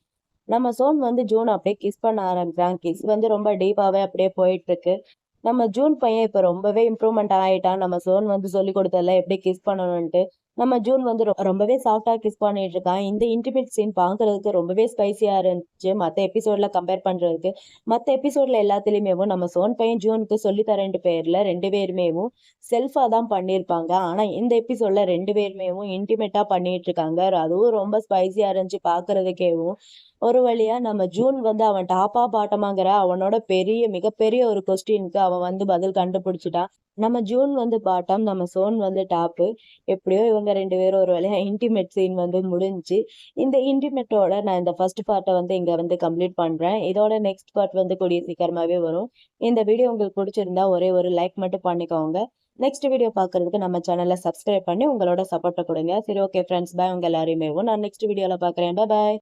நம்ம சோன் வந்து ஜூன் அப்படியே கிஸ் பண்ண ஆரம்பிச்சான். கிஸ் வந்து ரொம்ப டீப்பாவே அப்படியே போயிட்டு இருக்கு. நம்ம ஜூன் பையன் இப்ப ரொம்பவே இம்ப்ரூவ்மெண்ட் ஆயிட்டான். நம்ம சோன் வந்து சொல்லிக் கொடுத்ததுல எப்படி கிஸ் பண்ணணும்ன்ட்டு. நம்ம ஜூன் வந்து ரொம்பவே சாஃப்ட்டா கிஸ் பண்ணிட்டு இருக்கான். இந்த இன்டிமேட் சீன் பார்க்கறதுக்கு ரொம்பவே ஸ்பைசியா இருந்துச்சு. மத்த எபிசோட்ல கம்பேர் பண்றதுக்கு. மத்த எபிசோட்ல எல்லாத்துலயுமேவும் நம்ம சோன் பையன் ஜூனுக்கு சொல்லி தரேன்ட்டு பேர்ல 2 பேருமேவும் செல்ஃபா தான் பண்ணியிருப்பாங்க. ஆனா இந்த எபிசோட்ல 2 பேருமேவும் இன்டிமேட்டா பண்ணிட்டு இருக்காங்க. அதுவும் ரொம்ப ஸ்பைசியா இருந்துச்சு பார்க்கறதுக்கேவும். ஒரு வழியா நம்ம ஜூன் வந்து அவன் டாப்பா பாட்டமாங்கிற அவனோட மிகப்பெரிய ஒரு கொஸ்டினுக்கு அவன் வந்து பதில் கண்டுபிடிச்சிட்டான். நம்ம ஜூன் வந்து பாட்டம், நம்ம சோன் வந்து டாப்பு. எப்படியோ இவங்க 2 பேரும் ஒரு வழியா இன்டிமேட் சீன் வந்து முடிஞ்சுச்சு. இந்த இன்டிமேட்டோட நான் இந்த ஃபர்ஸ்ட் பார்ட்ட வந்து இங்க வந்து கம்ப்ளீட் பண்றேன். இதோட நெக்ஸ்ட் பார்ட் வந்து கூடிய சீக்கிரமாவே வரும். இந்த வீடியோ உங்களுக்கு பிடிச்சிருந்தா ஒரே ஒரு லைக் மட்டும் பண்ணிக்கோங்க. நெக்ஸ்ட் வீடியோ பார்க்கறதுக்கு நம்ம சேனலை சப்ஸ்கிரைப் பண்ணி உங்களோட சப்போர்ட்டை கொடுங்க. சரி ஓகே ஃப்ரெண்ட்ஸ், பாய். உங்க எல்லாரையுமே நான் நெக்ஸ்ட் வீடியோல பார்க்குறேன். பாய்.